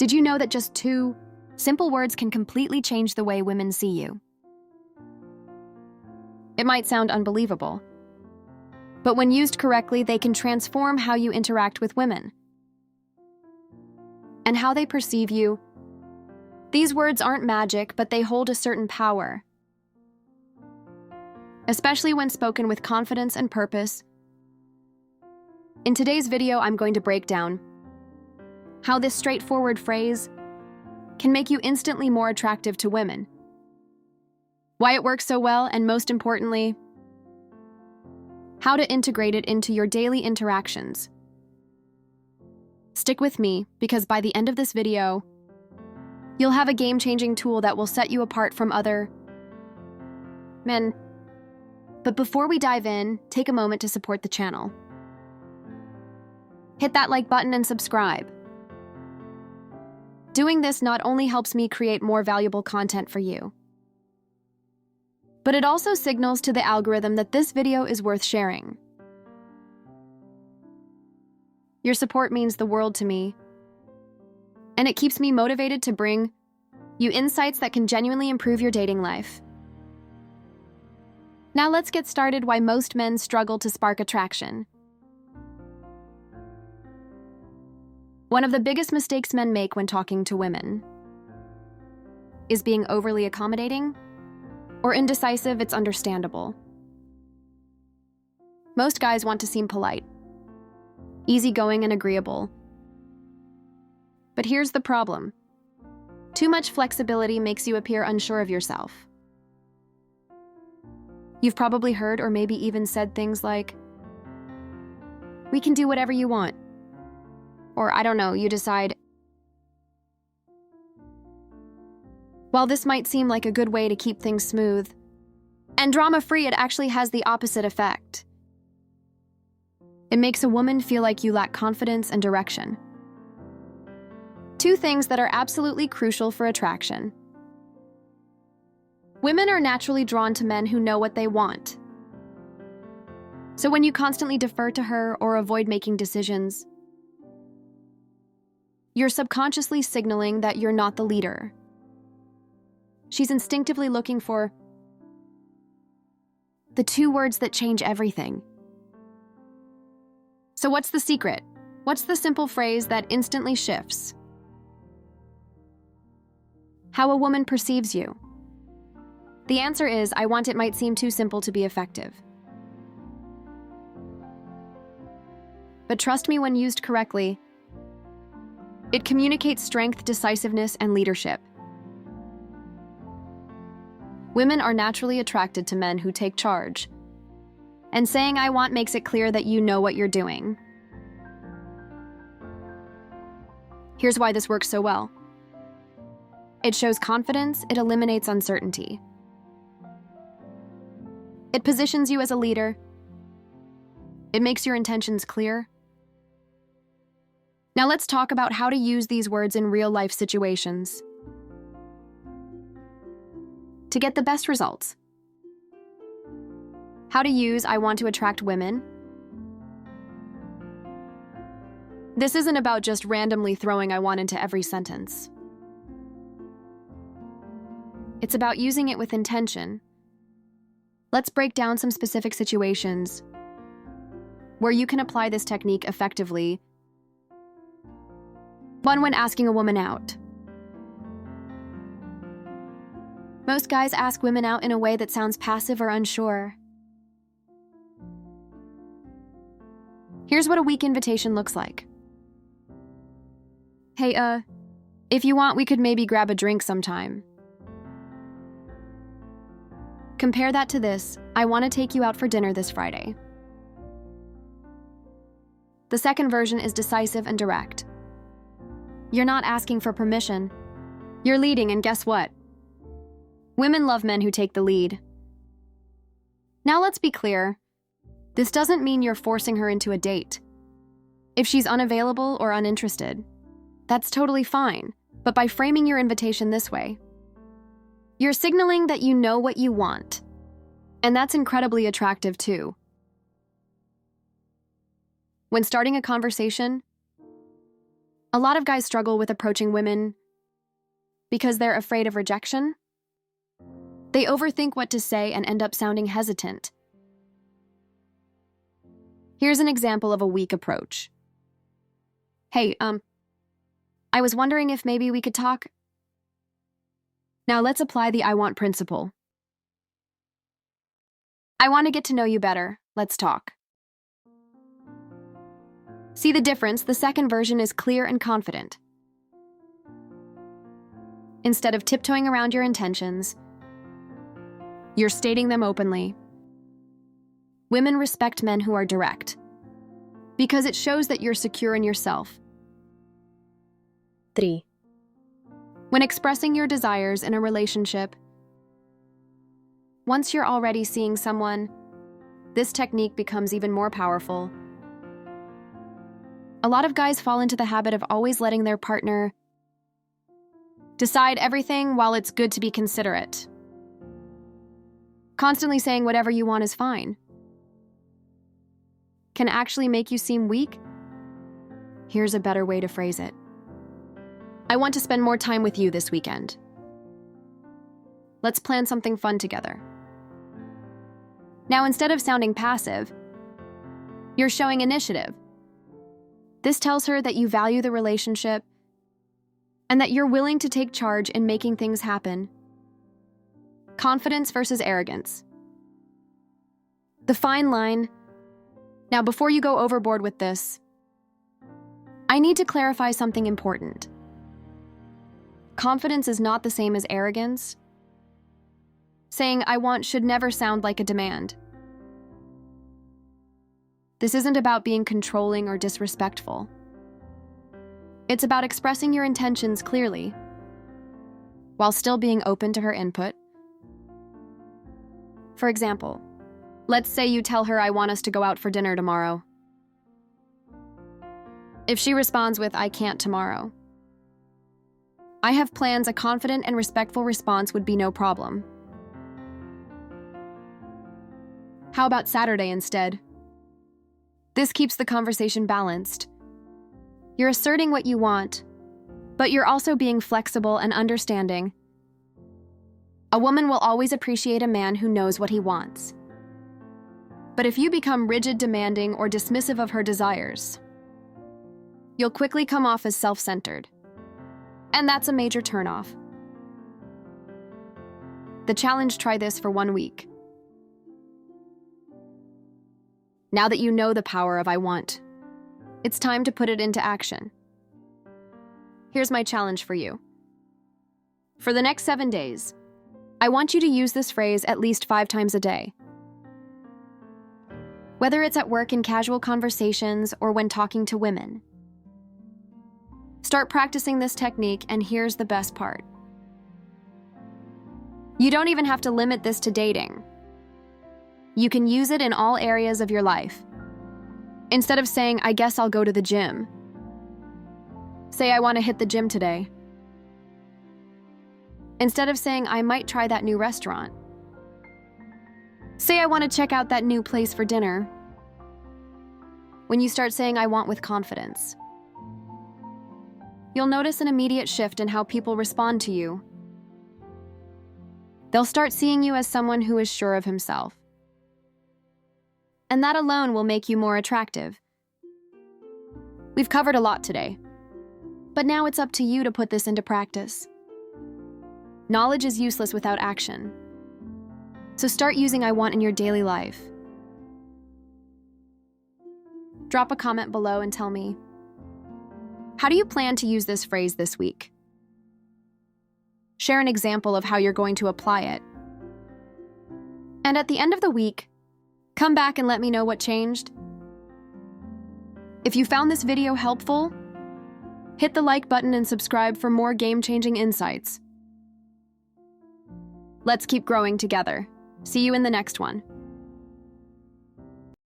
Did you know that just 2 simple words can completely change the way women see you? It might sound unbelievable, but when used correctly, they can transform how you interact with women and how they perceive you. These words aren't magic, but they hold a certain power, especially when spoken with confidence and purpose. In today's video, I'm going to break down how this straightforward phrase can make you instantly more attractive to women, why it works so well, and most importantly, how to integrate it into your daily interactions. Stick with me, because by the end of this video, you'll have a game-changing tool that will set you apart from other men. But before we dive in, take a moment to support the channel. Hit that like button and subscribe. Doing this not only helps me create more valuable content for you, but it also signals to the algorithm that this video is worth sharing. Your support means the world to me, and it keeps me motivated to bring you insights that can genuinely improve your dating life. Now let's get started. Why most men struggle to spark attraction. One of the biggest mistakes men make when talking to women is being overly accommodating or indecisive. It's understandable. Most guys want to seem polite, easygoing, and agreeable. But here's the problem. Too much flexibility makes you appear unsure of yourself. You've probably heard or maybe even said things like, "We can do whatever you want." Or, I don't know, you decide. While this might seem like a good way to keep things smooth and drama-free, it actually has the opposite effect. It makes a woman feel like you lack confidence and direction. 2 things that are absolutely crucial for attraction. Women are naturally drawn to men who know what they want. So when you constantly defer to her or avoid making decisions, you're subconsciously signaling that you're not the leader. She's instinctively looking for the 2 words that change everything. So what's the secret? What's the simple phrase that instantly shifts how a woman perceives you? The answer is, "I want." It might seem too simple to be effective, but trust me, when used correctly, it communicates strength, decisiveness, and leadership. Women are naturally attracted to men who take charge, and saying "I want" makes it clear that you know what you're doing. Here's why this works so well. It shows confidence, it eliminates uncertainty. It positions you as a leader. It makes your intentions clear. Now let's talk about how to use these words in real-life situations to get the best results. How to use "I want" to attract women. This isn't about just randomly throwing "I want" into every sentence. It's about using it with intention. Let's break down some specific situations where you can apply this technique effectively. 1. When asking a woman out. Most guys ask women out in a way that sounds passive or unsure. Here's what a weak invitation looks like. "Hey, if you want, we could maybe grab a drink sometime." Compare that to this: "I want to take you out for dinner this Friday." The second version is decisive and direct. You're not asking for permission. You're leading, and guess what? Women love men who take the lead. Now let's be clear. This doesn't mean you're forcing her into a date. If she's unavailable or uninterested, that's totally fine. But by framing your invitation this way, you're signaling that you know what you want. And that's incredibly attractive too. When starting a conversation, A lot of guys struggle with approaching women because they're afraid of rejection. They overthink what to say and end up sounding hesitant. Here's an example of a weak approach. Hey, I was wondering if maybe we could talk. Now let's apply the I want principle. I want to get to know you better. Let's talk. See the difference? The second version is clear and confident. Instead of tiptoeing around your intentions, you're stating them openly. Women respect men who are direct because it shows that you're secure in yourself. 3. When expressing your desires in a relationship, once you're already seeing someone, this technique becomes even more powerful. A lot of guys fall into the habit of always letting their partner decide everything while it's good to be considerate. Constantly saying whatever you want is fine can actually make you seem weak. Here's a better way to phrase it. I want to spend more time with you this weekend. Let's plan something fun together. Now, instead of sounding passive, you're showing initiative. This tells her that you value the relationship and that you're willing to take charge in making things happen. Confidence versus arrogance. The fine line. Now, before you go overboard with this, I need to clarify something important. Confidence is not the same as arrogance. Saying I want should never sound like a demand. This isn't about being controlling or disrespectful. It's about expressing your intentions clearly, while still being open to her input. For example, let's say you tell her I want us to go out for dinner tomorrow. If she responds with, I can't tomorrow, I have plans, a confident and respectful response would be no problem. How about Saturday instead? This keeps the conversation balanced. You're asserting what you want, but you're also being flexible and understanding. A woman will always appreciate a man who knows what he wants. But if you become rigid, demanding, or dismissive of her desires, you'll quickly come off as self-centered. And that's a major turnoff. The challenge: try this for 1 week. Now that you know the power of I want, it's time to put it into action. Here's my challenge for you. For the next 7 days, I want you to use this phrase at least 5 times a day. Whether it's at work in casual conversations or when talking to women. Start practicing this technique, and here's the best part. You don't even have to limit this to dating. You can use it in all areas of your life. Instead of saying, I guess I'll go to the gym, say, I want to hit the gym today. Instead of saying, I might try that new restaurant, say, I want to check out that new place for dinner. When you start saying I want with confidence, you'll notice an immediate shift in how people respond to you. They'll start seeing you as someone who is sure of himself. And that alone will make you more attractive. We've covered a lot today, but now it's up to you to put this into practice. Knowledge is useless without action. So start using I want in your daily life. Drop a comment below and tell me, how do you plan to use this phrase this week? Share an example of how you're going to apply it. And at the end of the week, come back and let me know what changed. If you found this video helpful, hit the like button and subscribe for more game-changing insights. Let's keep growing together. See you in the next one.